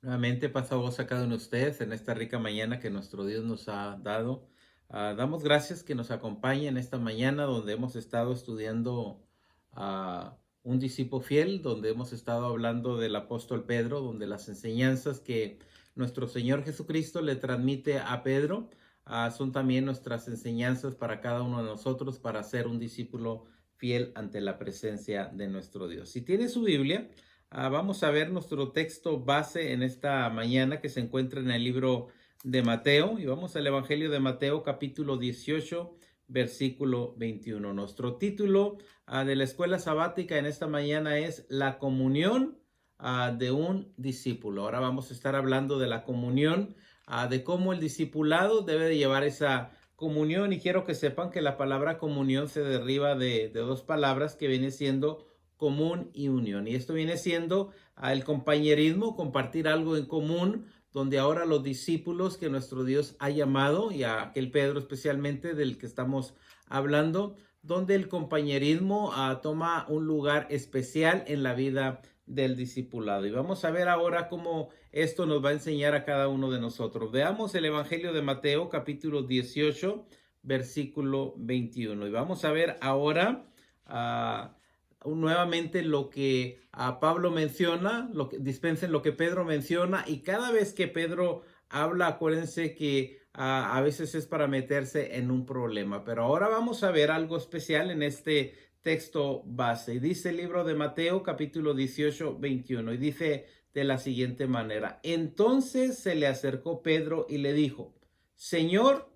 Nuevamente pasa voz a cada uno de ustedes en esta rica mañana que nuestro Dios nos ha dado. Damos gracias que nos acompañe en esta mañana donde hemos estado estudiando a un discípulo fiel, donde hemos estado hablando del apóstol Pedro, donde las enseñanzas que nuestro Señor Jesucristo le transmite a Pedro son también nuestras enseñanzas para cada uno de nosotros para ser un discípulo fiel ante la presencia de nuestro Dios. Si tiene su Biblia, vamos a ver nuestro texto base en esta mañana que se encuentra en el libro de Mateo y vamos al Evangelio de Mateo capítulo 18 versículo 21. Nuestro título de la escuela sabática en esta mañana es La comunión de un discípulo. Ahora vamos a estar hablando de la comunión, de cómo el discipulado debe de llevar esa comunión y quiero que sepan que la palabra comunión se deriva de dos palabras que viene siendo común y unión. Y esto viene siendo el compañerismo, compartir algo en común, donde ahora los discípulos que nuestro Dios ha llamado, y a aquel Pedro especialmente del que estamos hablando, donde el compañerismo toma un lugar especial en la vida del discipulado. Y vamos a ver ahora cómo esto nos va a enseñar a cada uno de nosotros. Veamos el Evangelio de Mateo, capítulo 18, versículo 21. Y vamos a ver ahora nuevamente lo que Pablo menciona, dispensen lo que Pedro menciona, y cada vez que Pedro habla, acuérdense que a veces es para meterse en un problema, pero ahora vamos a ver algo especial en este texto base. Y dice el libro de Mateo capítulo 18, 21, y dice de la siguiente manera: entonces se le acercó Pedro y le dijo: Señor,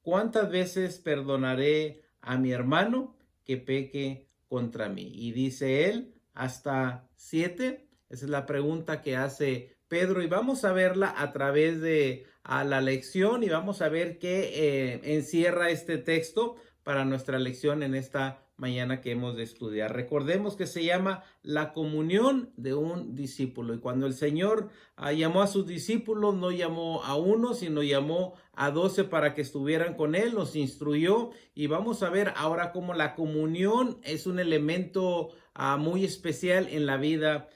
¿cuántas veces perdonaré a mi hermano que peque contra mí? Y dice él, hasta 7. Esa es la pregunta que hace Pedro y vamos a verla a través de la lección y vamos a ver qué encierra este texto para nuestra lección en esta mañana que hemos de estudiar. Recordemos que se llama la comunión de un discípulo y cuando el Señor llamó a sus discípulos, no llamó a uno, sino llamó a 12 para que estuvieran con él, los instruyó y vamos a ver ahora cómo la comunión es un elemento muy especial en la vida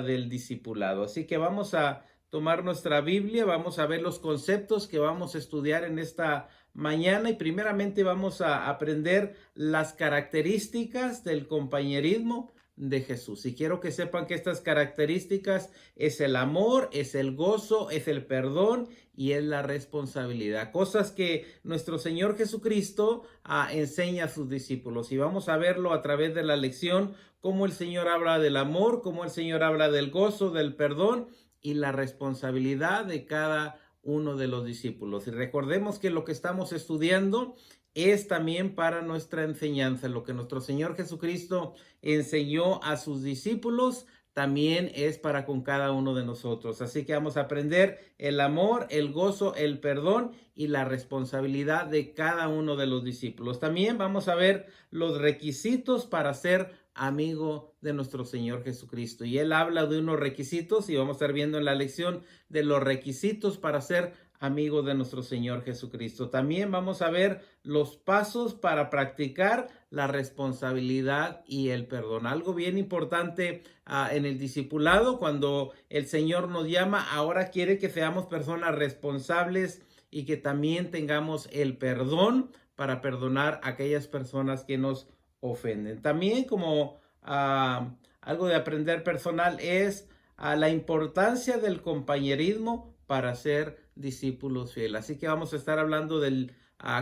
del discipulado. Así que vamos a tomar nuestra Biblia, vamos a ver los conceptos que vamos a estudiar en esta mañana y primeramente vamos a aprender las características del compañerismo de Jesús. Y quiero que sepan que estas características es el amor, es el gozo, es el perdón y es la responsabilidad. Cosas que nuestro Señor Jesucristo enseña a sus discípulos. Y vamos a verlo a través de la lección, cómo el Señor habla del amor, cómo el Señor habla del gozo, del perdón y la responsabilidad de cada uno de los discípulos. Y recordemos que lo que estamos estudiando es también para nuestra enseñanza. Lo que nuestro Señor Jesucristo enseñó a sus discípulos también es para con cada uno de nosotros. Así que vamos a aprender el amor, el gozo, el perdón y la responsabilidad de cada uno de los discípulos. También vamos a ver los requisitos para ser amigo de nuestro Señor Jesucristo. Y él habla de unos requisitos y vamos a estar viendo en la lección de los requisitos para ser amigo de nuestro Señor Jesucristo. También vamos a ver los pasos para practicar la responsabilidad y el perdón. Algo bien importante en el discipulado, cuando el Señor nos llama, ahora quiere que seamos personas responsables y que también tengamos el perdón para perdonar a aquellas personas que nos ofenden. También como algo de aprender personal es la importancia del compañerismo para ser discípulos fieles. Así que vamos a estar hablando del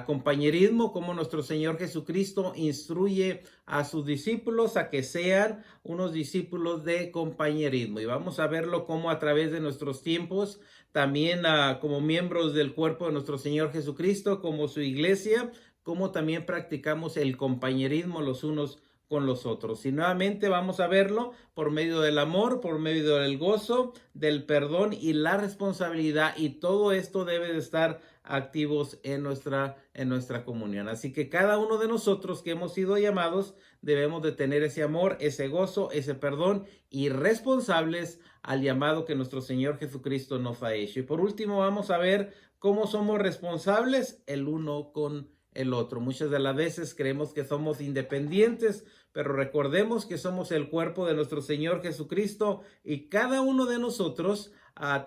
compañerismo, como nuestro Señor Jesucristo instruye a sus discípulos a que sean unos discípulos de compañerismo. Y vamos a verlo como a través de nuestros tiempos, también como miembros del cuerpo de nuestro Señor Jesucristo, como su iglesia, como también practicamos el compañerismo los unos con los otros. Y nuevamente vamos a verlo por medio del amor, por medio del gozo, del perdón y la responsabilidad. Y todo esto debe de estar activos en nuestra comunión. Así que cada uno de nosotros que hemos sido llamados debemos de tener ese amor, ese gozo, ese perdón y responsables al llamado que nuestro Señor Jesucristo nos ha hecho. Y por último vamos a ver cómo somos responsables el uno con el otro. Muchas de las veces creemos que somos independientes, pero recordemos que somos el cuerpo de nuestro Señor Jesucristo y cada uno de nosotros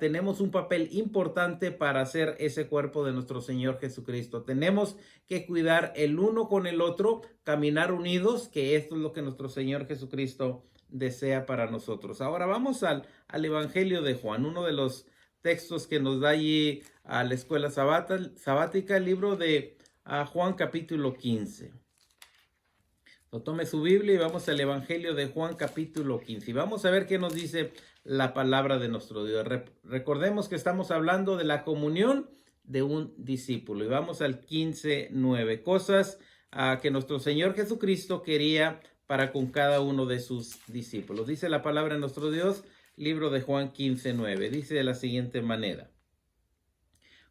tenemos un papel importante para hacer ese cuerpo de nuestro Señor Jesucristo. Tenemos que cuidar el uno con el otro, caminar unidos, que esto es lo que nuestro Señor Jesucristo desea para nosotros. Ahora vamos al Evangelio de Juan, uno de los textos que nos da allí a la escuela sabática, el libro de Juan capítulo 15. Tome su Biblia y vamos al Evangelio de Juan capítulo 15. Y vamos a ver qué nos dice la palabra de nuestro Dios. Recordemos que estamos hablando de la comunión de un discípulo. Y vamos al 15:9. Cosas que nuestro Señor Jesucristo quería para con cada uno de sus discípulos. Dice la palabra de nuestro Dios, libro de Juan 15:9. Dice de la siguiente manera: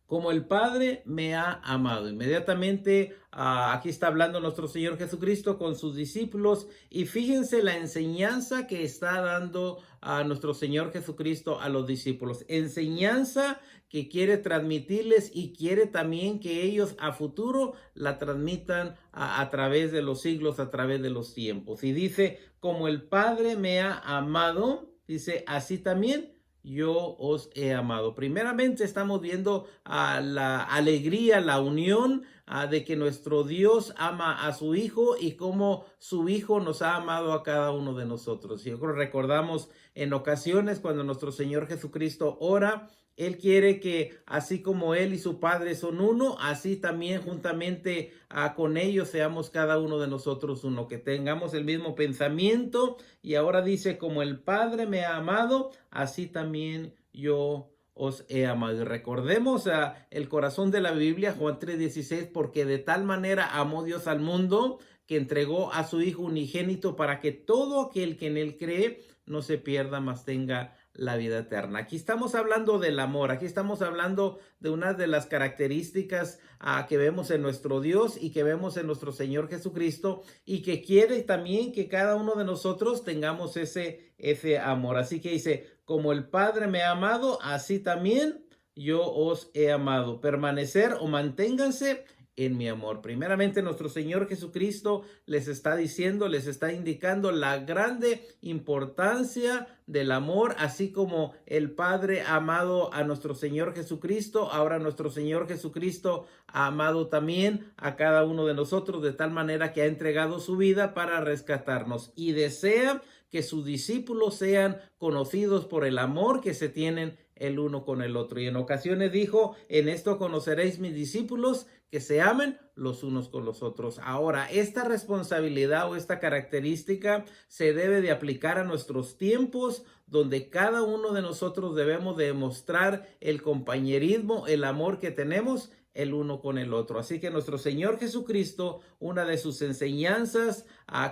como el Padre me ha amado. Inmediatamente aquí está hablando nuestro Señor Jesucristo con sus discípulos y fíjense la enseñanza que está dando a nuestro Señor Jesucristo a los discípulos. Enseñanza que quiere transmitirles y quiere también que ellos a futuro la transmitan a través de los siglos, a través de los tiempos. Y dice, como el Padre me ha amado, dice, así también yo os he amado. Primeramente estamos viendo la alegría, la unión de que nuestro Dios ama a su Hijo y cómo su Hijo nos ha amado a cada uno de nosotros. Y recordamos en ocasiones cuando nuestro Señor Jesucristo ora, Él quiere que así como Él y su Padre son uno, así también juntamente con ellos seamos cada uno de nosotros uno, que tengamos el mismo pensamiento. Y ahora dice, como el Padre me ha amado, así también yo os he amado. Y recordemos el corazón de la Biblia, Juan 3:16, porque de tal manera amó Dios al mundo que entregó a su Hijo unigénito para que todo aquel que en Él cree no se pierda, mas tenga la vida eterna. Aquí estamos hablando del amor, aquí estamos hablando de una de las características que vemos en nuestro Dios y que vemos en nuestro Señor Jesucristo y que quiere también que cada uno de nosotros tengamos ese amor. Así que dice, como el Padre me ha amado, así también yo os he amado. Permanecer o manténganse en mi amor. Primeramente, nuestro Señor Jesucristo les está diciendo, les está indicando la grande importancia del amor, así como el Padre ha amado a nuestro Señor Jesucristo. Ahora nuestro Señor Jesucristo ha amado también a cada uno de nosotros de tal manera que ha entregado su vida para rescatarnos y desea que sus discípulos sean conocidos por el amor que se tienen el uno con el otro. Y en ocasiones dijo, en esto conoceréis mis discípulos, que se amen los unos con los otros. Ahora, esta responsabilidad o esta característica se debe de aplicar a nuestros tiempos, donde cada uno de nosotros debemos demostrar el compañerismo, el amor que tenemos el uno con el otro. Así que nuestro Señor Jesucristo, una de sus enseñanzas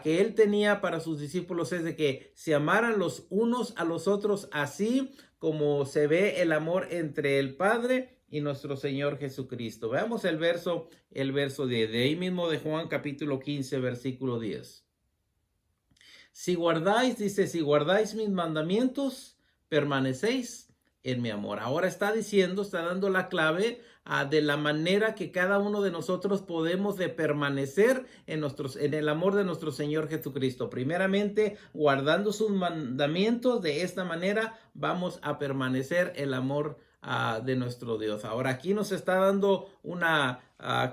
que Él tenía para sus discípulos es de que se amaran los unos a los otros, así como se ve el amor entre el Padre y nuestro Señor Jesucristo. Veamos el verso 10, de ahí mismo de Juan capítulo 15, versículo 10. Si guardáis, dice, si guardáis mis mandamientos, permanecéis en mi amor. Ahora está diciendo, está dando la clave de la manera que cada uno de nosotros podemos de permanecer en el amor de nuestro Señor Jesucristo. Primeramente, guardando sus mandamientos, de esta manera vamos a permanecer el amor de nuestro Dios. Ahora aquí nos está dando una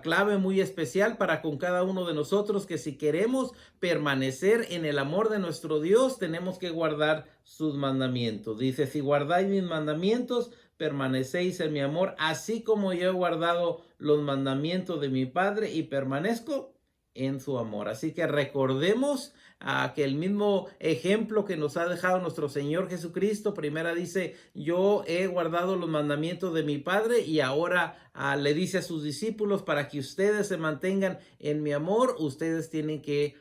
clave muy especial para con cada uno de nosotros, que si queremos permanecer en el amor de nuestro Dios, tenemos que guardar sus mandamientos. Dice, si guardáis mis mandamientos, permanecéis en mi amor, así como yo he guardado los mandamientos de mi Padre y permanezco en su amor. Así que recordemos que el mismo ejemplo que nos ha dejado nuestro Señor Jesucristo, primera dice, yo he guardado los mandamientos de mi Padre, y ahora le dice a sus discípulos, para que ustedes se mantengan en mi amor, ustedes tienen que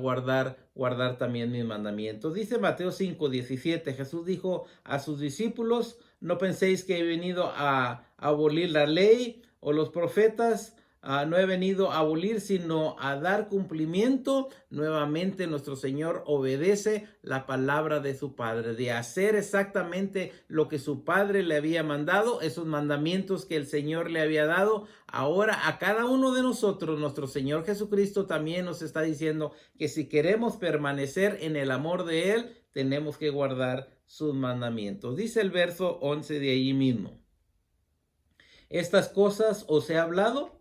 guardar también mis mandamientos. Dice Mateo 5:17, Jesús dijo a sus discípulos, no penséis que he venido a abolir la ley o los profetas. no he venido a abolir, sino a dar cumplimiento. Nuevamente nuestro Señor obedece la palabra de su Padre, de hacer exactamente lo que su Padre le había mandado, esos mandamientos que el Señor le había dado. Ahora a cada uno de nosotros, nuestro Señor Jesucristo también nos está diciendo que si queremos permanecer en el amor de Él, tenemos que guardar sus mandamientos. Dice el verso 11 de allí mismo: estas cosas os he hablado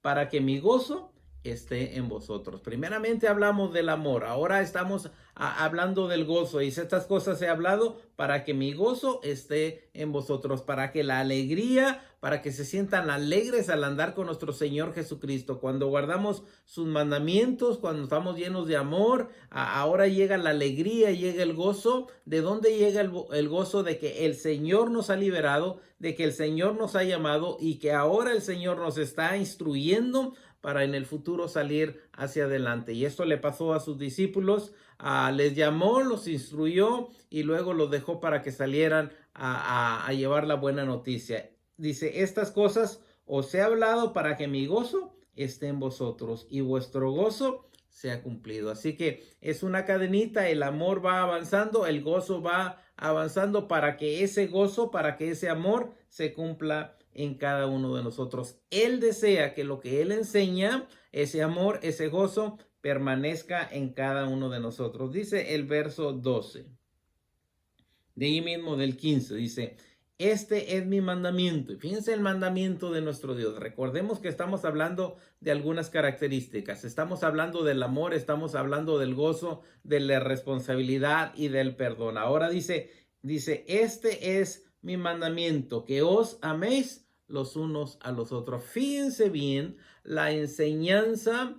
para que mi gozo esté en vosotros. Primeramente hablamos del amor, ahora estamos hablando del gozo. Y estas cosas he hablado para que mi gozo esté en vosotros, para que la alegría, para que se sientan alegres al andar con nuestro Señor Jesucristo. Cuando guardamos sus mandamientos, cuando estamos llenos de amor, ahora llega la alegría, llega el gozo. ¿De dónde llega el gozo? De que el Señor nos ha liberado, de que el Señor nos ha llamado y que ahora el Señor nos está instruyendo para en el futuro salir hacia adelante. Y esto le pasó a sus discípulos, les llamó, los instruyó y luego los dejó para que salieran a llevar la buena noticia. Dice, estas cosas os he hablado para que mi gozo esté en vosotros y vuestro gozo sea cumplido. Así que es una cadenita, el amor va avanzando, el gozo va avanzando para que ese gozo, para que ese amor se cumpla en cada uno de nosotros. Él desea que lo que Él enseña, ese amor, ese gozo, permanezca en cada uno de nosotros. Dice el verso 12, de ahí mismo del 15, dice, este es mi mandamiento. Y fíjense el mandamiento de nuestro Dios. Recordemos que estamos hablando de algunas características. Estamos hablando del amor, estamos hablando del gozo, de la responsabilidad y del perdón. Ahora dice, este es mi mandamiento, que os améis los unos a los otros. Fíjense bien la enseñanza,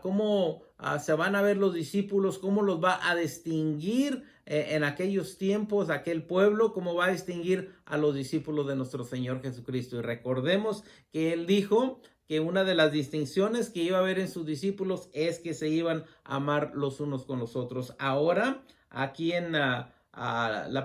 cómo se van a ver los discípulos, cómo los va a distinguir en aquellos tiempos, aquel pueblo, cómo va a distinguir a los discípulos de nuestro Señor Jesucristo. Y recordemos que Él dijo que una de las distinciones que iba a haber en sus discípulos es que se iban a amar los unos con los otros. Ahora, aquí en la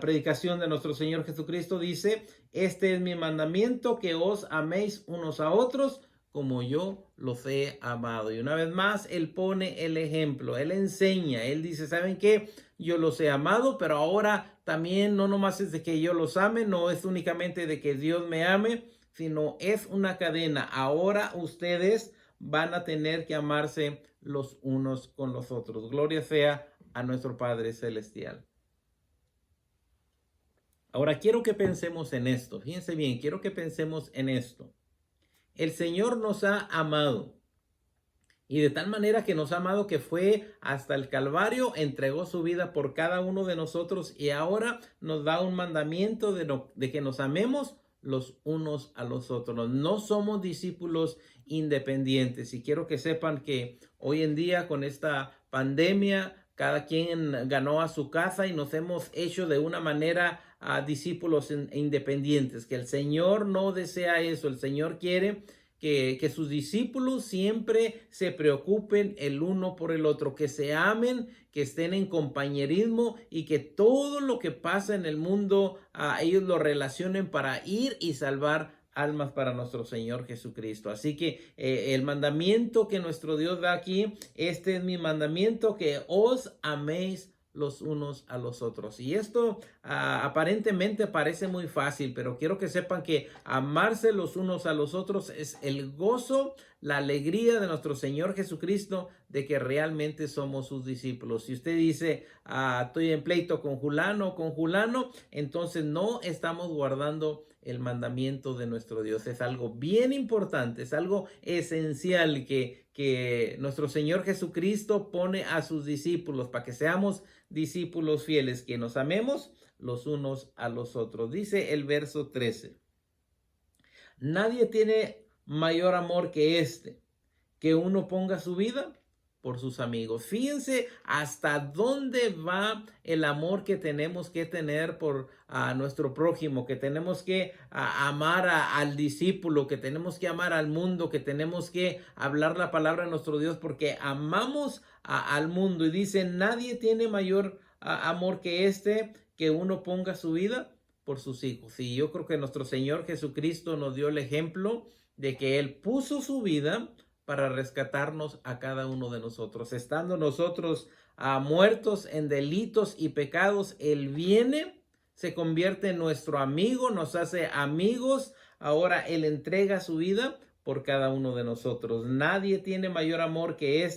predicación de nuestro Señor Jesucristo dice, este es mi mandamiento, que os améis unos a otros como yo los he amado. Y una vez más, Él pone el ejemplo, Él enseña, Él dice, ¿saben qué? Yo los he amado, pero ahora también no nomás es de que yo los ame, no es únicamente de que Dios me ame, sino es una cadena. Ahora ustedes van a tener que amarse los unos con los otros. Gloria sea a nuestro Padre Celestial. Ahora quiero que pensemos en esto. Fíjense bien, quiero que pensemos en esto. El Señor nos ha amado. Y de tal manera que nos ha amado que fue hasta el Calvario, entregó su vida por cada uno de nosotros y ahora nos da un mandamiento de que nos amemos los unos a los otros. No somos discípulos independientes y quiero que sepan que hoy en día con esta pandemia cada quien ganó a su casa y nos hemos hecho de una manera a discípulos independientes, que el Señor no desea eso. El Señor quiere que sus discípulos siempre se preocupen el uno por el otro, que se amen, que estén en compañerismo y que todo lo que pasa en el mundo ellos lo relacionen para ir y salvar almas para nuestro Señor Jesucristo. Así que el mandamiento que nuestro Dios da aquí, este es mi mandamiento, que os améis los unos a los otros. Y esto aparentemente parece muy fácil, pero quiero que sepan que amarse los unos a los otros es el gozo, la alegría de nuestro Señor Jesucristo de que realmente somos sus discípulos. Si usted dice, estoy en pleito con fulano o con fulano, entonces no estamos guardando el mandamiento de nuestro Dios. Es algo bien importante, es algo esencial que nuestro Señor Jesucristo pone a sus discípulos para que seamos discípulos fieles, que nos amemos los unos a los otros. Dice el verso 13, nadie tiene mayor amor que este, que uno ponga su vida por sus amigos. Fíjense hasta dónde va el amor que tenemos que tener por nuestro prójimo, que tenemos que amar al discípulo, que tenemos que amar al mundo, que tenemos que hablar la palabra de nuestro Dios, porque amamos al mundo. Y dice, nadie tiene mayor amor que este, que uno ponga su vida por sus hijos. Y yo creo que nuestro Señor Jesucristo nos dio el ejemplo de que Él puso su vida para rescatarnos a cada uno de nosotros. Estando nosotros muertos en delitos y pecados, Él viene, se convierte en nuestro amigo, nos hace amigos. Ahora Él entrega su vida por cada uno de nosotros. Nadie tiene mayor amor que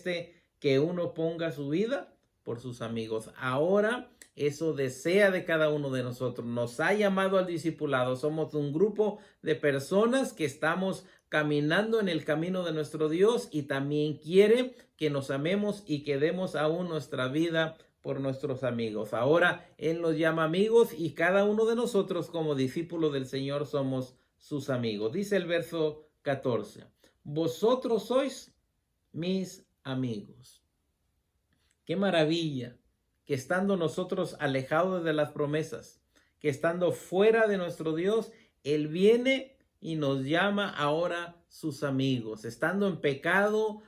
que uno ponga su vida por sus amigos. Ahora eso desea de cada uno de nosotros. Nos ha llamado al discipulado. Somos un grupo de personas que estamos caminando en el camino de nuestro Dios y también quiere que nos amemos y que demos aún nuestra vida por nuestros amigos. Ahora Él nos llama amigos y cada uno de nosotros como discípulos del Señor somos sus amigos. Dice el verso 14. Vosotros sois mis amigos. Qué maravilla que estando nosotros alejados de las promesas, que estando fuera de nuestro Dios, Él viene y nos llama ahora sus amigos. Estando en pecado,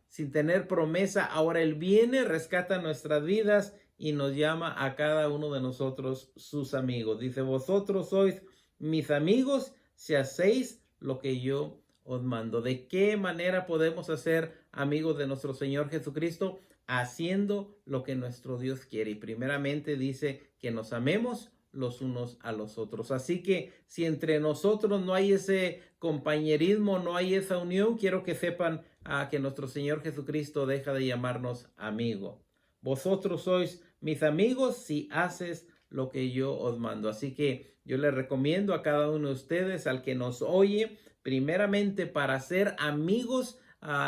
sin tener promesa, ahora Él viene, rescata nuestras vidas y nos llama a cada uno de nosotros sus amigos. Dice, vosotros sois mis amigos si hacéis lo que yo os mando. ¿De qué manera podemos hacer amigos de nuestro Señor Jesucristo? Haciendo lo que nuestro Dios quiere. Y primeramente dice que nos amemos los unos a los otros. Así que si entre nosotros no hay ese compañerismo, no hay esa unión, quiero que sepan que nuestro Señor Jesucristo deja de llamarnos amigo. Vosotros sois mis amigos si haces lo que yo os mando. Así que yo les recomiendo a cada uno de ustedes, al que nos oye, primeramente para ser amigos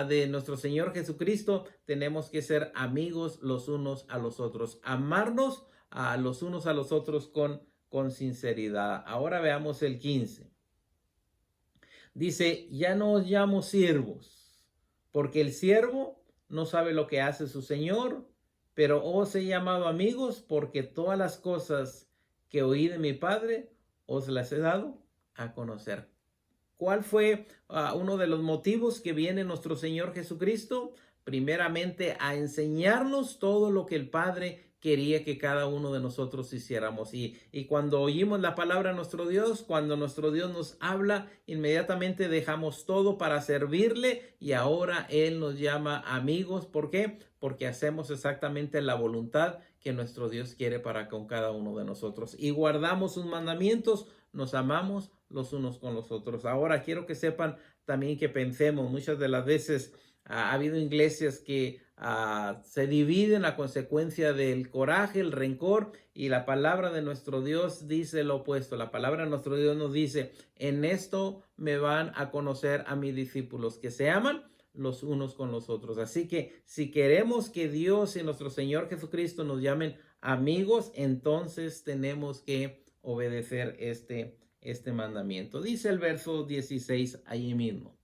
de nuestro Señor Jesucristo, tenemos que ser amigos los unos a los otros, amarnos a los unos a los otros con sinceridad. Ahora veamos el 15. Dice, ya no os llamo siervos, porque el siervo no sabe lo que hace su Señor, pero os he llamado amigos, porque todas las cosas que oí de mi Padre os las he dado a conocer. ¿Cuál fue uno de los motivos que viene nuestro Señor Jesucristo? Primeramente, a enseñarnos todo lo que el Padre quería que cada uno de nosotros hiciéramos. Y cuando oímos la palabra de nuestro Dios, cuando nuestro Dios nos habla, inmediatamente dejamos todo para servirle y ahora Él nos llama amigos. ¿Por qué? Porque hacemos exactamente la voluntad que nuestro Dios quiere para con cada uno de nosotros. Y guardamos sus mandamientos, nos amamos los unos con los otros. Ahora quiero que sepan también que pensemos, muchas de las veces ha habido iglesias que se dividen a consecuencia del coraje, el rencor, y la palabra de nuestro Dios dice lo opuesto. La palabra de nuestro Dios nos dice, en esto me van a conocer a mis discípulos, que se aman los unos con los otros. Así que si queremos que Dios y nuestro Señor Jesucristo nos llamen amigos, entonces tenemos que obedecer este mandamiento. Dice el verso 16 allí mismo.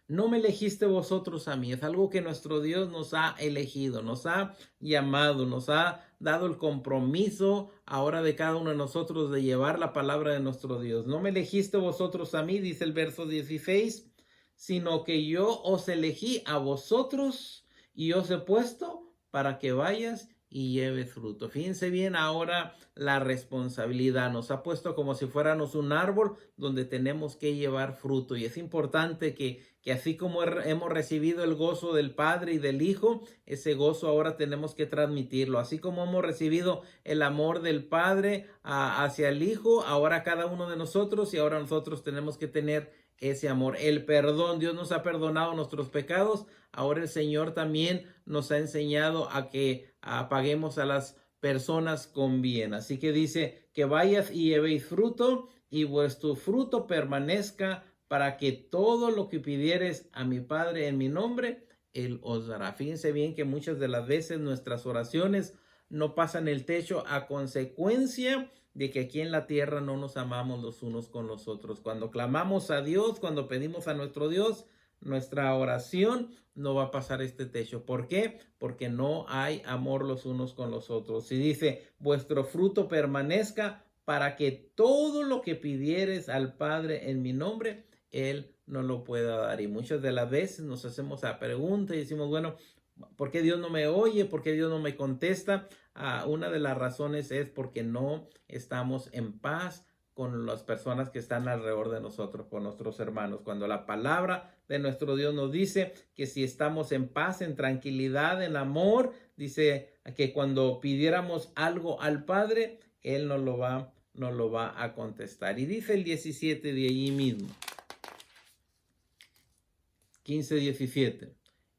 No me elegiste vosotros a mí. Es algo que nuestro Dios nos ha elegido, nos ha llamado, nos ha dado el compromiso ahora de cada uno de nosotros de llevar la palabra de nuestro Dios. No me elegiste vosotros a mí, dice el verso 16, sino que yo os elegí a vosotros y os he puesto para que vayas y lleve fruto. Fíjense bien ahora la responsabilidad. Nos ha puesto como si fuéramos un árbol donde tenemos que llevar fruto. Y es importante que así como hemos recibido el gozo del Padre y del Hijo, ese gozo ahora tenemos que transmitirlo. Así como hemos recibido el amor del Padre hacia el Hijo, ahora cada uno de nosotros, y ahora nosotros tenemos que tener ese amor, el perdón. Dios nos ha perdonado nuestros pecados. Ahora el Señor también nos ha enseñado a que paguemos a las personas con bien. Así que dice que vayas y llevéis fruto y vuestro fruto permanezca, para que todo lo que pidieres a mi Padre en mi nombre, Él os dará. Fíjense bien que muchas de las veces nuestras oraciones no pasan el techo a consecuencia de que aquí en la tierra no nos amamos los unos con los otros. Cuando clamamos a Dios, cuando pedimos a nuestro Dios, nuestra oración no va a pasar este techo. ¿Por qué? Porque no hay amor los unos con los otros. Si dice, vuestro fruto permanezca, para que todo lo que pidieres al Padre en mi nombre, Él no lo pueda dar. Y muchas de las veces nos hacemos la pregunta y decimos, bueno, ¿por qué Dios no me oye? ¿Por qué Dios no me contesta? Una de las razones es porque no estamos en paz con las personas que están alrededor de nosotros, con nuestros hermanos. Cuando la palabra de nuestro Dios nos dice que si estamos en paz, en tranquilidad, en amor, dice que cuando pidiéramos algo al Padre, Él nos lo va a contestar. Y dice el 17 de allí mismo, 15:17,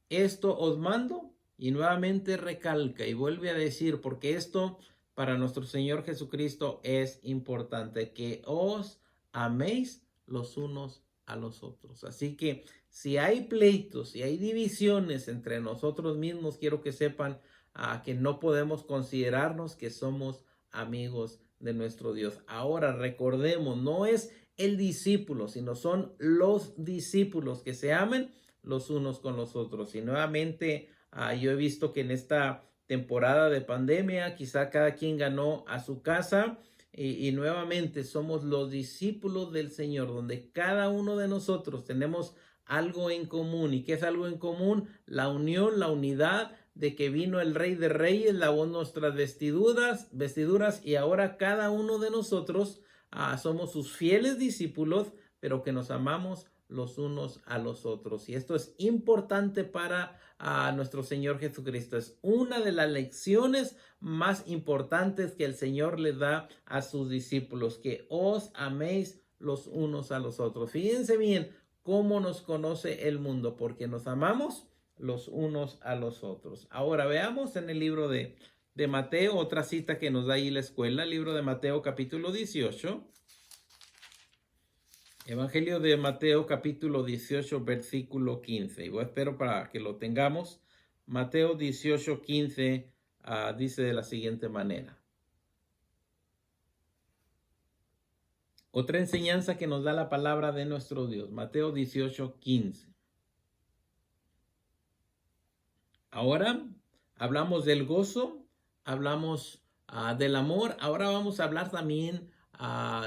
esto os mando, y nuevamente recalca y vuelve a decir, porque esto para nuestro Señor Jesucristo es importante, que os améis los unos a los otros. Así que si hay pleitos, si hay divisiones entre nosotros mismos, quiero que sepan que no podemos considerarnos que somos amigos de nuestro Dios. Ahora recordemos, no es el discípulo, sino son los discípulos que se amen los unos con los otros. Y nuevamente yo he visto que en esta temporada de pandemia quizá cada quien ganó a su casa y nuevamente somos los discípulos del Señor, donde cada uno de nosotros tenemos algo en común. ¿Y qué es algo en común? La unión, la unidad de que vino el Rey de Reyes, lavó nuestras vestiduras y ahora cada uno de nosotros somos sus fieles discípulos, pero que nos amamos los unos a los otros. Y esto es importante para nuestro Señor Jesucristo. Es una de las lecciones más importantes que el Señor le da a sus discípulos, que os améis los unos a los otros. Fíjense bien cómo nos conoce el mundo, porque nos amamos los unos a los otros. Ahora veamos en el libro de Mateo, otra cita que nos da ahí la escuela, el libro de Mateo capítulo 18. Evangelio de Mateo capítulo 18 versículo 15. Y espero para que lo tengamos. Mateo 18, 15 dice de la siguiente manera. Otra enseñanza que nos da la palabra de nuestro Dios. Mateo 18, 15. Ahora hablamos del gozo, hablamos del amor. Ahora vamos a hablar también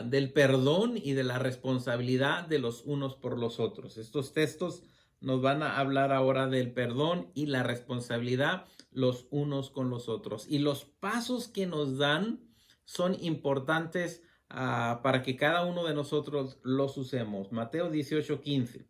del perdón y de la responsabilidad de los unos por los otros. Estos textos nos van a hablar ahora del perdón y la responsabilidad los unos con los otros. Y los pasos que nos dan son importantes para que cada uno de nosotros los usemos. Mateo 18, 15.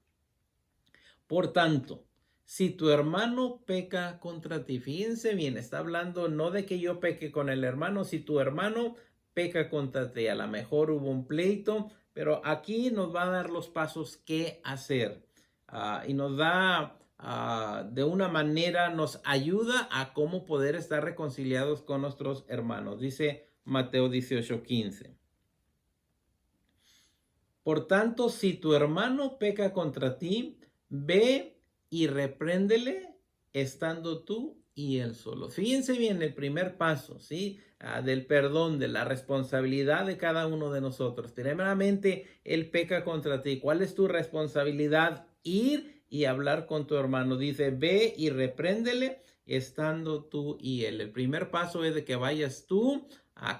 Por tanto, si tu hermano peca contra ti, fíjense bien, está hablando no de que yo peque con el hermano, si tu hermano peca contra ti, a lo mejor hubo un pleito, pero aquí nos va a dar los pasos que hacer y nos da de una manera, nos ayuda a cómo poder estar reconciliados con nuestros hermanos. Dice Mateo 18, 15. Por tanto, si tu hermano peca contra ti, ve y repréndele estando tú y él solo. Fíjense bien el primer paso, ¿sí? Del perdón, de la responsabilidad de cada uno de nosotros. Primeramente, él peca contra ti. ¿Cuál es tu responsabilidad? Ir y hablar con tu hermano. Dice, ve y repréndele estando tú y él. El primer paso es de que vayas tú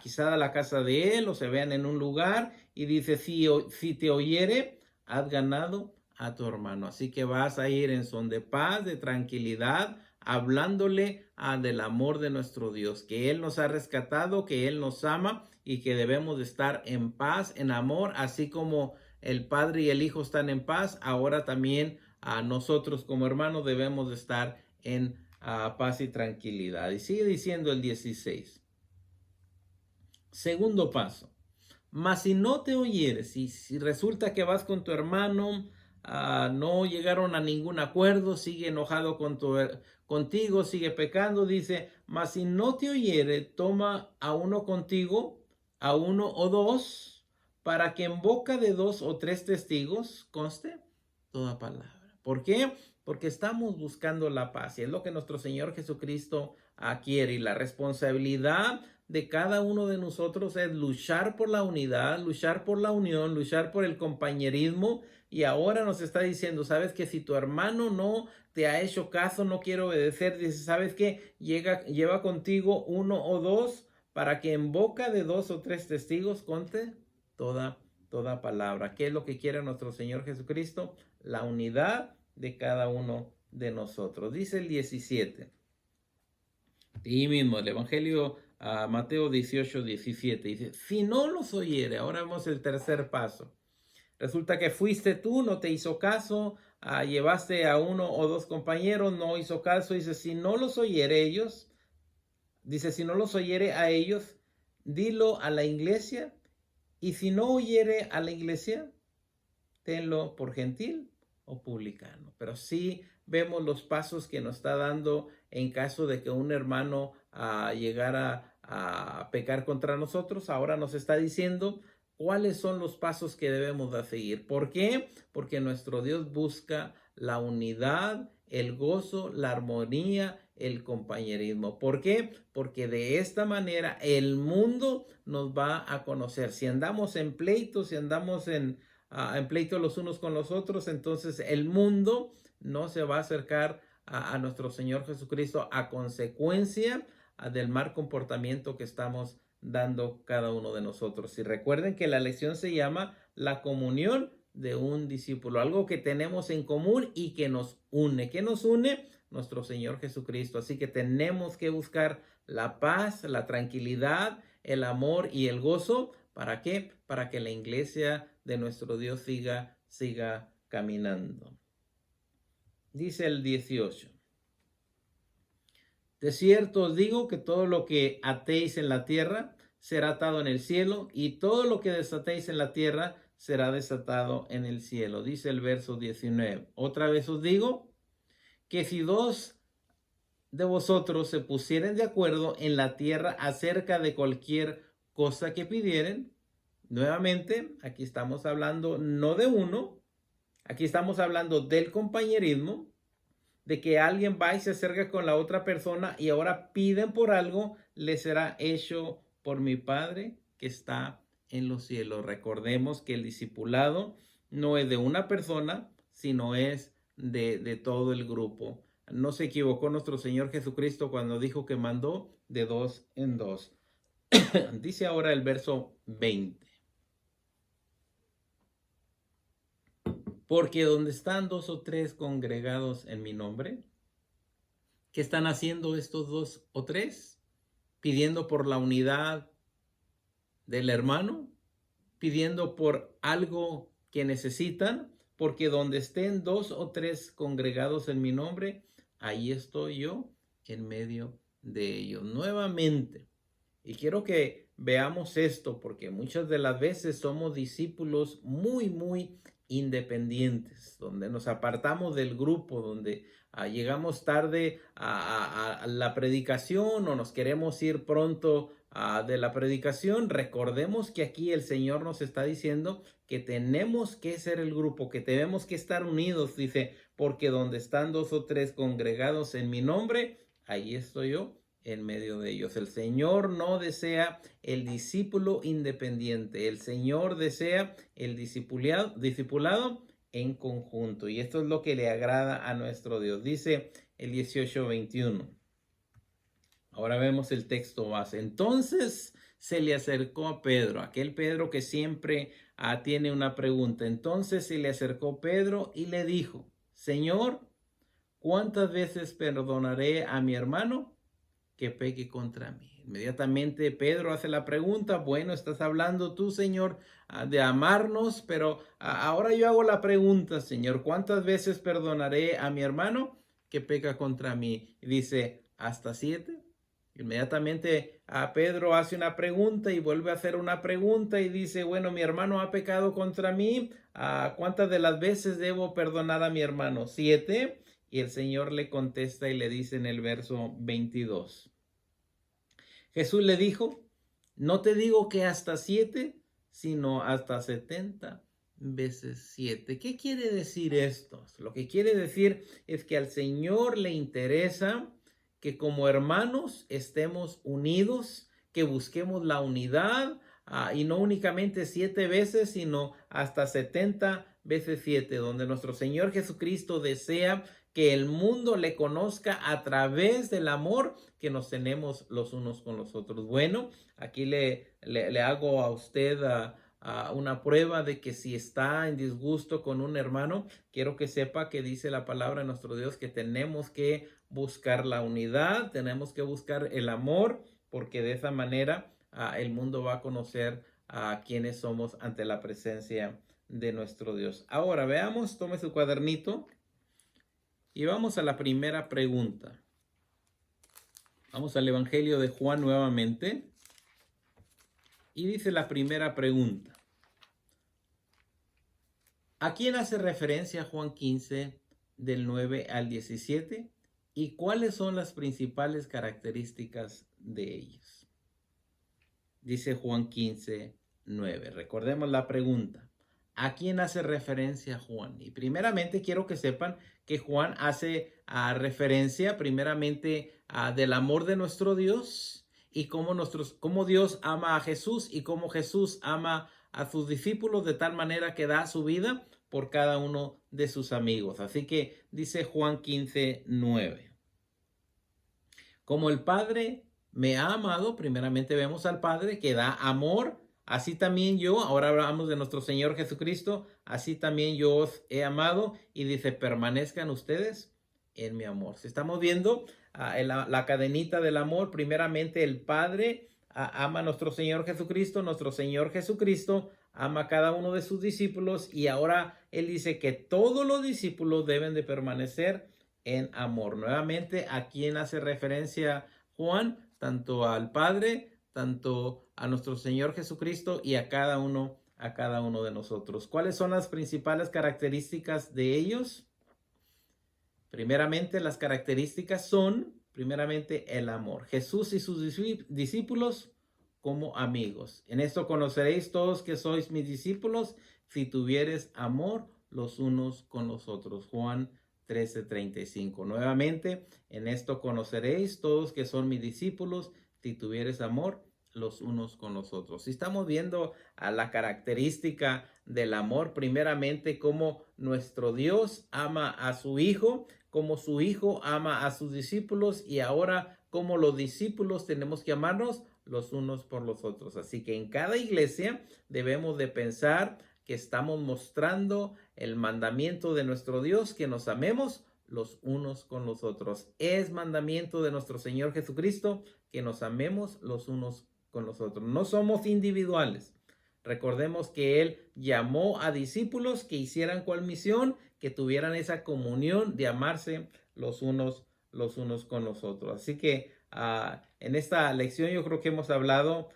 quizá a la casa de él o se vean en un lugar y dice, si te oyere, has ganado a tu hermano. Así que vas a ir en son de paz, de tranquilidad, hablándole del amor de nuestro Dios, que Él nos ha rescatado, que Él nos ama y que debemos de estar en paz, en amor, así como el Padre y el Hijo están en paz, ahora también nosotros como hermanos debemos de estar en paz y tranquilidad. Y sigue diciendo el 16. Segundo paso. Mas si no te oyeres, si resulta que vas con tu hermano, no llegaron a ningún acuerdo, sigue enojado contigo, sigue pecando, dice, mas si no te oyere, toma a uno contigo, a uno o dos, para que en boca de 2 o 3 testigos conste toda palabra. ¿Por qué? Porque estamos buscando la paz y es lo que nuestro Señor Jesucristo quiere, y la responsabilidad de cada uno de nosotros es luchar por la unidad, luchar por la unión, luchar por el compañerismo. Y ahora nos está diciendo, sabes que si tu hermano no te ha hecho caso, no quiere obedecer, dice, sabes que lleva contigo 1 o 2 para que en boca de 2 o 3 testigos conte toda palabra. ¿Qué es lo que quiere nuestro Señor Jesucristo? La unidad de cada uno de nosotros. Dice el 17. Y mismo el Evangelio Mateo 18, 17. Dice, si no los oyere, ahora vemos el tercer paso. Resulta que fuiste tú, no te hizo caso, llevaste a uno o dos compañeros, no hizo caso. Dice, si no los oyere ellos, dice, si no los oyere a ellos, dilo a la iglesia. Y si no oyere a la iglesia, tenlo por gentil o publicano. Pero sí vemos los pasos que nos está dando en caso de que un hermano llegara a pecar contra nosotros. Ahora nos está diciendo cuáles son los pasos que debemos de seguir. ¿Por qué? Porque nuestro Dios busca la unidad, el gozo, la armonía, el compañerismo. ¿Por qué? Porque de esta manera el mundo nos va a conocer. Si andamos en pleitos, si andamos en pleito los unos con los otros, entonces el mundo no se va a acercar a nuestro Señor Jesucristo a consecuencia del mal comportamiento que estamos dando cada uno de nosotros. Y recuerden que la lección se llama la comunión de un discípulo, algo que tenemos en común y que nos une. ¿Qué nos une? Nuestro Señor Jesucristo. Así que tenemos que buscar la paz, la tranquilidad, el amor y el gozo. ¿Para qué? Para que la iglesia de nuestro Dios siga caminando. Dice el 18. De cierto os digo que todo lo que atéis en la tierra será atado en el cielo, y todo lo que desatéis en la tierra será desatado en el cielo. Dice el verso 19. Otra vez os digo que si dos de vosotros se pusieren de acuerdo en la tierra acerca de cualquier cosa que pidieren, nuevamente, aquí estamos hablando no de uno, aquí estamos hablando del compañerismo, de que alguien va y se acerca con la otra persona y ahora piden por algo, le será hecho por mi Padre que está en los cielos. Recordemos que el discipulado no es de una persona, sino es de todo el grupo. No se equivocó nuestro Señor Jesucristo cuando dijo que mandó de dos en dos. Dice ahora el verso 20. Porque donde están dos o tres congregados en mi nombre, ¿qué están haciendo estos dos o tres? Pidiendo por la unidad del hermano, pidiendo por algo que necesitan, porque donde estén dos o tres congregados en mi nombre, ahí estoy yo en medio de ellos. Nuevamente, y quiero que veamos esto, porque muchas de las veces somos discípulos muy independientes, donde nos apartamos del grupo, donde llegamos tarde a la predicación o nos queremos ir pronto de la predicación. Recordemos que aquí el Señor nos está diciendo que tenemos que ser el grupo, que tenemos que estar unidos. Dice, porque donde están dos o tres congregados en mi nombre, ahí estoy yo en medio de ellos. El Señor no desea el discípulo independiente. El Señor desea el discipulado en conjunto. Y esto es lo que le agrada a nuestro Dios. Dice el 18:21. Ahora vemos el texto base. Entonces se le acercó a Pedro, aquel Pedro que siempre tiene una pregunta. Entonces se le acercó Pedro y le dijo, Señor, ¿cuántas veces perdonaré a mi hermano que peque contra mí? Inmediatamente Pedro hace la pregunta, bueno, estás hablando tú, Señor, de amarnos, pero ahora yo hago la pregunta, Señor, ¿cuántas veces perdonaré a mi hermano que peca contra mí? Y dice, ¿hasta 7? Inmediatamente Pedro hace una pregunta y vuelve a hacer una pregunta y dice, bueno, mi hermano ha pecado contra mí, ¿cuántas de las veces debo perdonar a mi hermano? 7. Y el Señor le contesta y le dice en el verso 22. Jesús le dijo, no te digo que hasta 7, sino hasta 70 veces 7. ¿Qué quiere decir esto? Lo que quiere decir es que al Señor le interesa que como hermanos estemos unidos, que busquemos la unidad, y no únicamente 7 veces, sino hasta 70 veces 7, donde nuestro Señor Jesucristo desea que el mundo le conozca a través del amor que nos tenemos los unos con los otros. Bueno, aquí le hago a usted una prueba de que si está en disgusto con un hermano, quiero que sepa que dice la palabra de nuestro Dios que tenemos que buscar la unidad, tenemos que buscar el amor porque de esa manera el mundo va a conocer a quiénes somos ante la presencia de nuestro Dios. Ahora veamos, tome su cuadernito y vamos a la primera pregunta. Vamos al Evangelio de Juan nuevamente. Y dice la primera pregunta. ¿A quién hace referencia Juan 15 del 9 al 17? ¿Y cuáles son las principales características de ellos? Dice Juan 15, 9. Recordemos la pregunta. ¿A quién hace referencia Juan? Y primeramente quiero que sepan que Juan hace referencia primeramente del amor de nuestro Dios y cómo Dios ama a Jesús y cómo Jesús ama a sus discípulos de tal manera que da su vida por cada uno de sus amigos. Así que dice Juan 15, 9. Como el Padre me ha amado, primeramente vemos al Padre que da amor. Así también yo, ahora hablamos de nuestro Señor Jesucristo, así también yo os he amado, y dice, permanezcan ustedes en mi amor. Si estamos viendo la cadenita del amor, primeramente el Padre ama a nuestro Señor Jesucristo ama a cada uno de sus discípulos, y ahora Él dice que todos los discípulos deben de permanecer en amor. Nuevamente, ¿a quién hace referencia Juan? Tanto al Padre, tanto a nuestro Señor Jesucristo y a cada uno de nosotros. ¿Cuáles son las principales características de ellos? Primeramente, las características son, primeramente, el amor. Jesús y sus discípulos como amigos. En esto conoceréis todos que sois mis discípulos, si tuvieres amor los unos con los otros. Juan 13:35. Nuevamente, en esto conoceréis todos que son mis discípulos, si tuvieres amor los unos con los otros. Si estamos viendo a la característica del amor, primeramente como nuestro Dios ama a su Hijo, como su Hijo ama a sus discípulos, y ahora como los discípulos tenemos que amarnos los unos por los otros. Así que en cada iglesia debemos de pensar que estamos mostrando el mandamiento de nuestro Dios, que nos amemos los unos con los otros. Es mandamiento de nuestro Señor Jesucristo que nos amemos los unos con los otros. No somos individuales. Recordemos que Él llamó a discípulos que hicieran cual misión, que tuvieran esa comunión de amarse los unos con los otros. Así que en esta lección yo creo que hemos hablado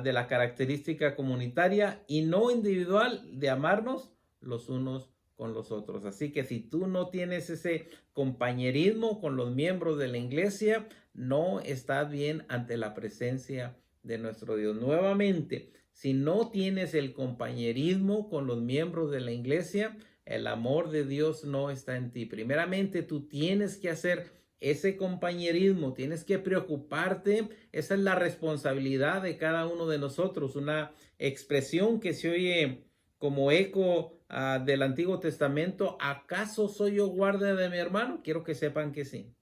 de la característica comunitaria y no individual de amarnos los unos con los otros. Así que si tú no tienes ese compañerismo con los miembros de la iglesia, no estás bien ante la presencia de nuestro Dios. Nuevamente, si no tienes el compañerismo con los miembros de la iglesia, el amor de Dios no está en ti. Primeramente, tú tienes que hacer ese compañerismo, tienes que preocuparte. Esa es la responsabilidad de cada uno de nosotros. Una expresión que se oye como eco del Antiguo Testamento: ¿acaso soy yo guardia de mi hermano? Quiero que sepan que sí.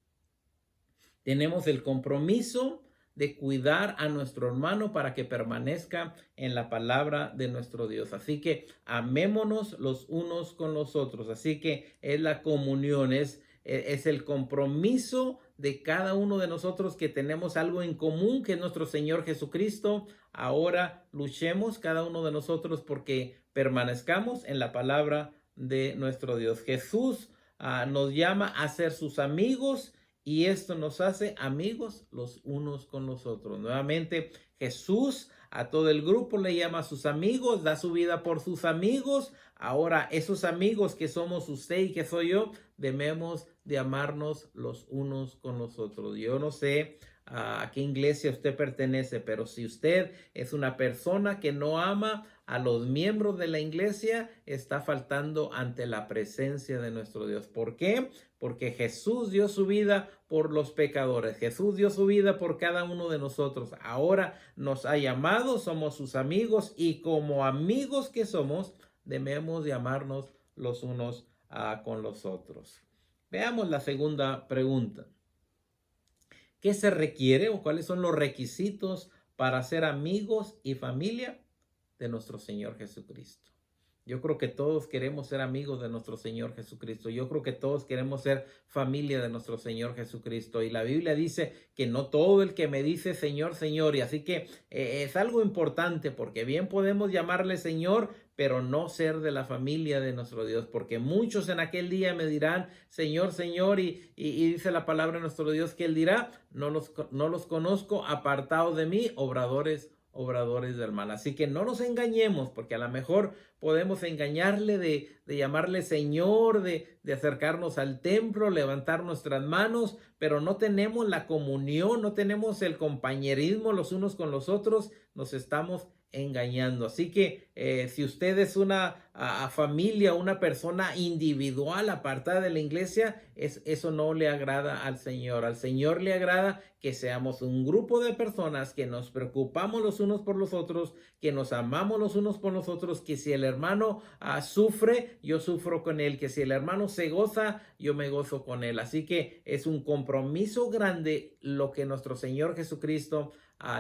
Tenemos el compromiso de cuidar a nuestro hermano para que permanezca en la palabra de nuestro Dios. Así que amémonos los unos con los otros. Así que es la comunión, es el compromiso de cada uno de nosotros que tenemos algo en común, que es nuestro Señor Jesucristo. Ahora luchemos cada uno de nosotros porque permanezcamos en la palabra de nuestro Dios. Jesús nos llama a ser sus amigos, y esto nos hace amigos los unos con los otros. Nuevamente, Jesús a todo el grupo le llama a sus amigos, da su vida por sus amigos. Ahora, esos amigos que somos usted y que soy yo, debemos de amarnos los unos con los otros. Yo no sé a qué iglesia usted pertenece, pero si usted es una persona que no ama a los miembros de la iglesia, está faltando ante la presencia de nuestro Dios. ¿Por qué? Porque Jesús dio su vida por los pecadores. Jesús dio su vida por cada uno de nosotros. Ahora nos ha llamado, somos sus amigos, y como amigos que somos, debemos de amarnos los unos con los otros. Veamos la segunda pregunta. ¿Qué se requiere o cuáles son los requisitos para ser amigos y familia de nuestro Señor Jesucristo? Yo creo que todos queremos ser amigos de nuestro Señor Jesucristo. Yo creo que todos queremos ser familia de nuestro Señor Jesucristo. Y la Biblia dice que no todo el que me dice Señor, Señor. Y así que es algo importante porque bien podemos llamarle Señor, pero no ser de la familia de nuestro Dios. Porque muchos en aquel día me dirán Señor, Señor. Y dice la palabra de nuestro Dios que Él dirá, no los conozco, apartados de mí, obradores del mal. Así que no nos engañemos, porque a lo mejor podemos engañarle de llamarle Señor, de acercarnos al templo, levantar nuestras manos, pero no tenemos la comunión, no tenemos el compañerismo los unos con los otros, nos estamos engañando. Así que si usted es una familia, una persona individual apartada de la iglesia, eso no le agrada al Señor. Al Señor le agrada que seamos un grupo de personas que nos preocupamos los unos por los otros, que nos amamos los unos por los otros, que si el hermano sufre, yo sufro con él, que si el hermano se goza, yo me gozo con él. Así que es un compromiso grande lo que nuestro Señor Jesucristo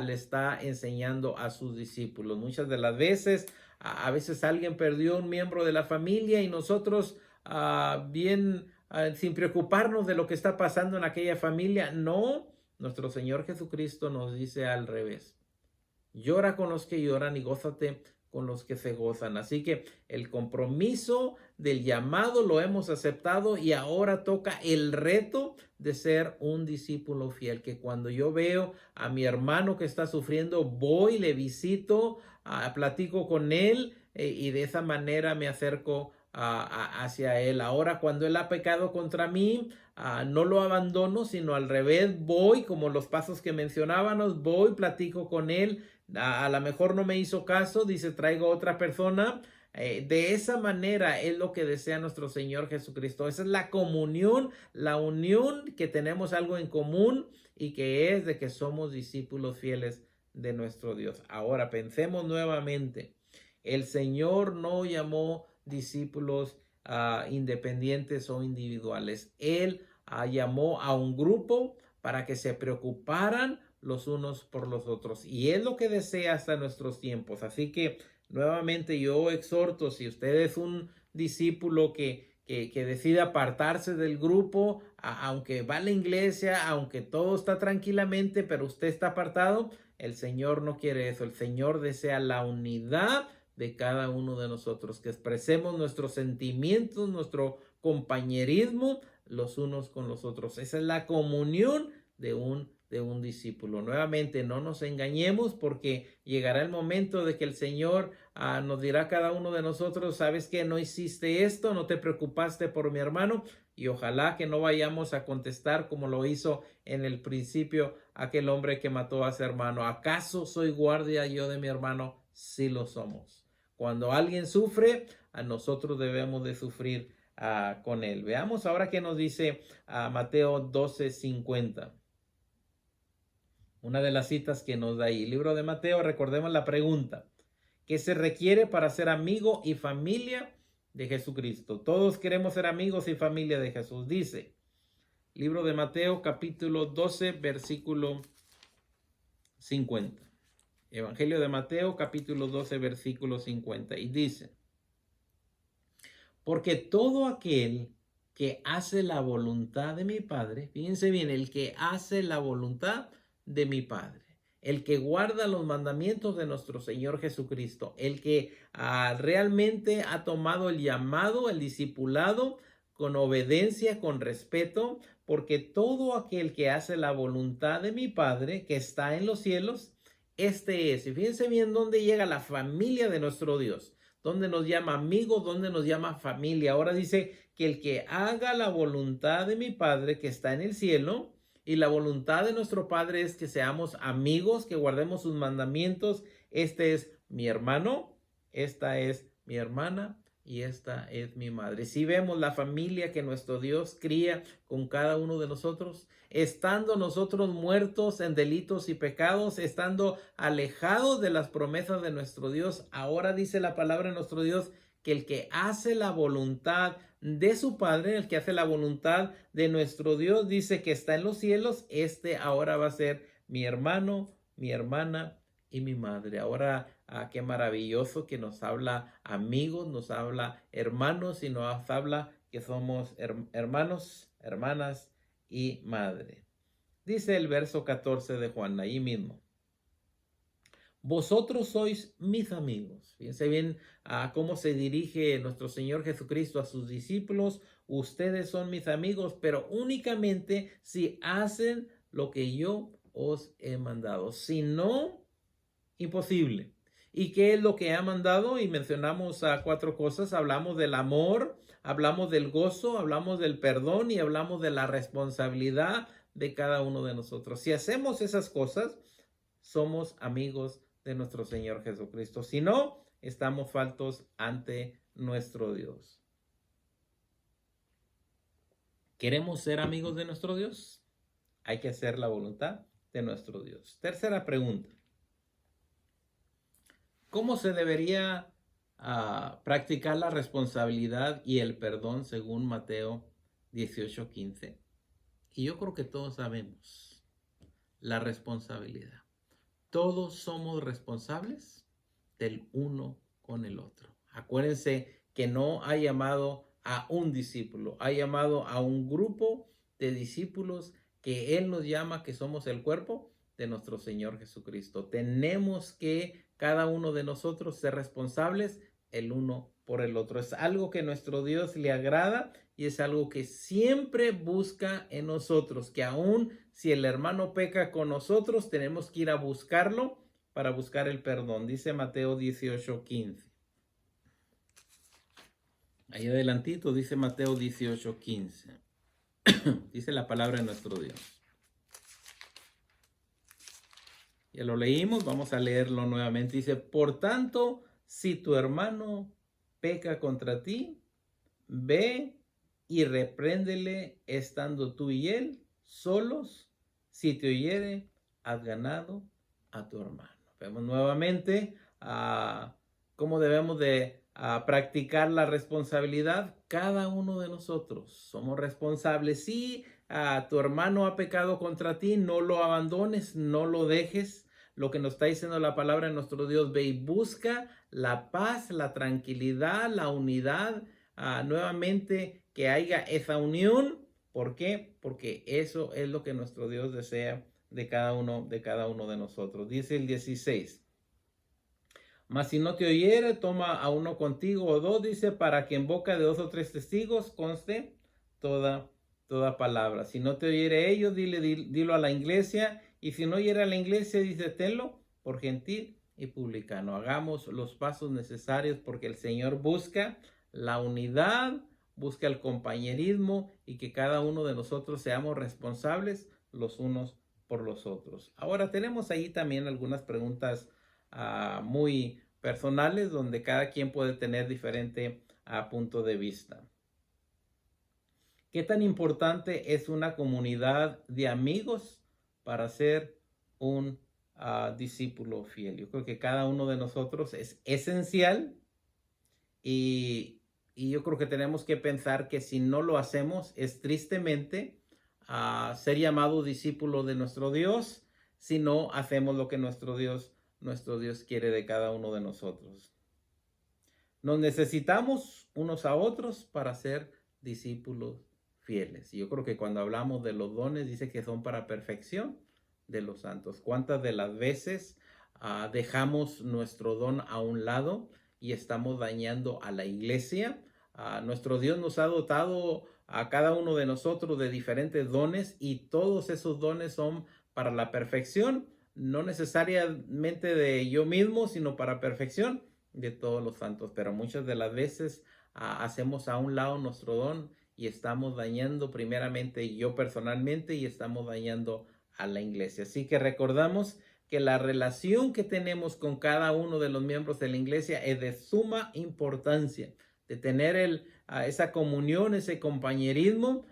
le está enseñando a sus discípulos. Muchas de las veces, a veces alguien perdió un miembro de la familia y nosotros sin preocuparnos de lo que está pasando en aquella familia, no, nuestro Señor Jesucristo nos dice al revés. Llora con los que lloran y gózate con los que se gozan. Así que el compromiso del llamado lo hemos aceptado y ahora toca el reto de ser un discípulo fiel, que cuando yo veo a mi hermano que está sufriendo, voy, le visito, platico con él y de esa manera me acerco hacia él. Ahora, cuando él ha pecado contra mí, no lo abandono, sino al revés, voy, como los pasos que mencionábamos, voy, platico con él. A lo mejor no me hizo caso, dice, traigo otra persona. De esa manera es lo que desea nuestro Señor Jesucristo. Esa es la comunión, la unión, que tenemos algo en común y que es de que somos discípulos fieles de nuestro Dios. Ahora pensemos nuevamente. El Señor no llamó discípulos independientes o individuales. Él llamó a un grupo para que se preocuparan los unos por los otros, y es lo que desea hasta nuestros tiempos. Así que nuevamente yo exhorto, si usted es un discípulo que decide apartarse del grupo, aunque va a la iglesia, aunque todo está tranquilamente, pero usted está apartado, el Señor no quiere eso. El Señor desea la unidad de cada uno de nosotros, que expresemos nuestros sentimientos, nuestro compañerismo los unos con los otros. Esa es la comunión de un discípulo. Nuevamente, no nos engañemos, porque llegará el momento de que el Señor nos dirá a cada uno de nosotros, ¿sabes qué? No hiciste esto, no te preocupaste por mi hermano. Y ojalá que no vayamos a contestar como lo hizo en el principio aquel hombre que mató a su hermano. ¿Acaso soy guardia yo de mi hermano? Sí lo somos. Cuando alguien sufre, a nosotros debemos de sufrir con él. Veamos ahora qué nos dice Mateo 12:50. Una de las citas que nos da ahí. Libro de Mateo, recordemos la pregunta. ¿Qué se requiere para ser amigo y familia de Jesucristo? Todos queremos ser amigos y familia de Jesús. Dice, libro de Mateo, capítulo 12, versículo 50. Evangelio de Mateo, capítulo 12, versículo 50. Y dice, porque todo aquel que hace la voluntad de mi Padre, fíjense bien, el que hace la voluntad de mi Padre, el que guarda los mandamientos de nuestro Señor Jesucristo, el que realmente ha tomado el llamado, el discipulado, con obediencia, con respeto, porque todo aquel que hace la voluntad de mi Padre, que está en los cielos, este es. Y fíjense bien dónde llega la familia de nuestro Dios, donde nos llama amigos, donde nos llama familia. Ahora dice que el que haga la voluntad de mi Padre que está en el cielo, y la voluntad de nuestro Padre es que seamos amigos, que guardemos sus mandamientos. Este es mi hermano, esta es mi hermana y esta es mi madre. Si vemos la familia que nuestro Dios cría con cada uno de nosotros, estando nosotros muertos en delitos y pecados, estando alejados de las promesas de nuestro Dios, ahora dice la palabra de nuestro Dios que el que hace la voluntad de su Padre, el que hace la voluntad de nuestro Dios, dice que está en los cielos, este ahora va a ser mi hermano, mi hermana y mi madre. Ahora, qué maravilloso que nos habla amigos, nos habla hermanos y nos habla que somos hermanos, hermanas y madre. Dice el verso 14 de Juan, ahí mismo. Vosotros sois mis amigos. Fíjense bien a cómo se dirige nuestro Señor Jesucristo a sus discípulos. Ustedes son mis amigos, pero únicamente si hacen lo que yo os he mandado. Si no, imposible. ¿Y qué es lo que ha mandado? Y mencionamos cuatro cosas. Hablamos del amor, hablamos del gozo, hablamos del perdón y hablamos de la responsabilidad de cada uno de nosotros. Si hacemos esas cosas, somos amigos de nuestro Señor Jesucristo. Si no, estamos faltos ante nuestro Dios. ¿Queremos ser amigos de nuestro Dios? Hay que hacer la voluntad de nuestro Dios. Tercera pregunta. ¿Cómo se debería practicar la responsabilidad y el perdón según Mateo 18:15? Y yo creo que todos sabemos la responsabilidad. Todos somos responsables del uno con el otro. Acuérdense que no ha llamado a un discípulo, ha llamado a un grupo de discípulos que Él nos llama, que somos el cuerpo de nuestro Señor Jesucristo. Tenemos que cada uno de nosotros ser responsables el uno por el otro. Es algo que nuestro Dios le agrada y es algo que siempre busca en nosotros, que aun si el hermano peca con nosotros, tenemos que ir a buscarlo para buscar el perdón. Dice Mateo 18:15. Ahí adelantito dice Mateo 18:15. Dice la palabra de nuestro Dios. Ya lo leímos, vamos a leerlo nuevamente. Dice, por tanto, si tu hermano peca contra ti, ve y repréndele estando tú y él solos. Si te oyere, has ganado a tu hermano. Vemos nuevamente cómo debemos de practicar la responsabilidad. Cada uno de nosotros somos responsables. Si tu hermano ha pecado contra ti, no lo abandones, no lo dejes. Lo que nos está diciendo la palabra de nuestro Dios, ve y busca la paz, la tranquilidad, la unidad, nuevamente que haya esa unión. ¿Por qué? Porque eso es lo que nuestro Dios desea de cada uno de nosotros. Dice el 16. Mas si no te oyere, toma a uno contigo o dos, dice, para que en boca de dos o tres testigos conste toda palabra. Si no te oyere ellos, dilo a la iglesia. Y si no oyere a la iglesia, dice, tenlo por gentil y publicano. Hagamos los pasos necesarios porque el Señor busca la unidad, busca el compañerismo y que cada uno de nosotros seamos responsables los unos por los otros. Ahora tenemos ahí también algunas preguntas muy personales donde cada quien puede tener diferente punto de vista. ¿Qué tan importante es una comunidad de amigos para ser un discípulo fiel? Yo creo que cada uno de nosotros es esencial y yo creo que tenemos que pensar que si no lo hacemos es tristemente ser llamado discípulo de nuestro Dios si no hacemos lo que nuestro Dios quiere de cada uno de nosotros. Nos necesitamos unos a otros para ser discípulos fieles. Y yo creo que cuando hablamos de los dones, dice que son para perfección de los santos. ¿Cuántas de las veces dejamos nuestro don a un lado y estamos dañando a la iglesia? Nuestro Dios nos ha dotado a cada uno de nosotros de diferentes dones y todos esos dones son para la perfección, no necesariamente de yo mismo, sino para perfección de todos los santos. Pero muchas de las veces hacemos a un lado nuestro don y estamos dañando primeramente yo personalmente y estamos dañando a la iglesia. Así que recordamos que la relación que tenemos con cada uno de los miembros de la iglesia es de suma importancia, de tener esa comunión, ese compañerismo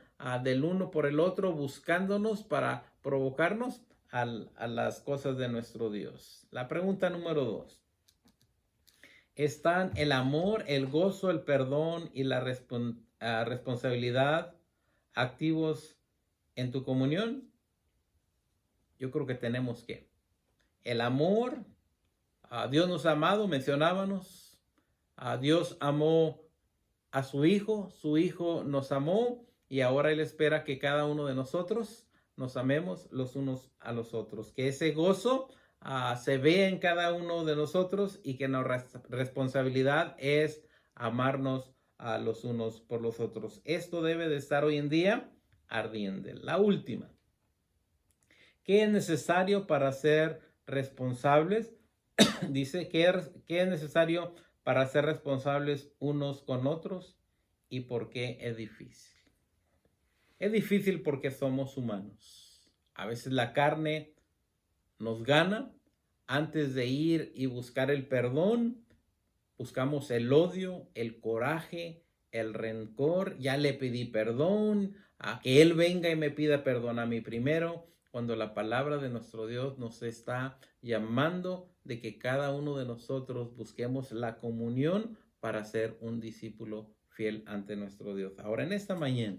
del uno por el otro, buscándonos para provocarnos a las cosas de nuestro Dios. La pregunta número 2. ¿Están el amor, el gozo, el perdón y la responsabilidad activos en tu comunión? Yo creo que tenemos que. El amor Dios nos ha amado, mencionábamos. Dios amó a su Hijo nos amó y ahora Él espera que cada uno de nosotros nos amemos los unos a los otros. Que ese gozo se vea en cada uno de nosotros y que nuestra responsabilidad es amarnos a los unos por los otros. Esto debe de estar hoy en día ardiente. La última. ¿Qué es necesario para ser responsables? Dice que es necesario para ser responsables unos con otros y por qué es difícil. Es difícil porque somos humanos. A veces la carne nos gana. Antes de ir y buscar el perdón, buscamos el odio, el coraje, el rencor. Ya le pedí perdón, a que Él venga y me pida perdón a mí primero, cuando la palabra de nuestro Dios nos está llamando de que cada uno de nosotros busquemos la comunión para ser un discípulo fiel ante nuestro Dios. Ahora, en esta mañana,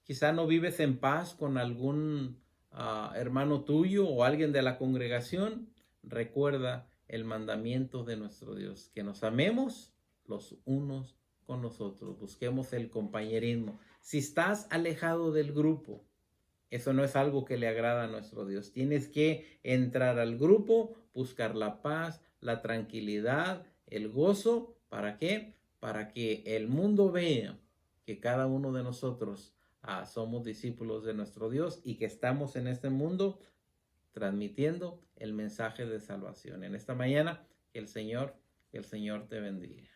quizá no vives en paz con algún hermano tuyo o alguien de la congregación. Recuerda el mandamiento de nuestro Dios, que nos amemos los unos con los otros, busquemos el compañerismo. Si estás alejado del grupo, eso no es algo que le agrada a nuestro Dios. Tienes que entrar al grupo, buscar la paz, la tranquilidad, el gozo. ¿Para qué? Para que el mundo vea que cada uno de nosotros somos discípulos de nuestro Dios y que estamos en este mundo transmitiendo el mensaje de salvación. En esta mañana, que el Señor te bendiga.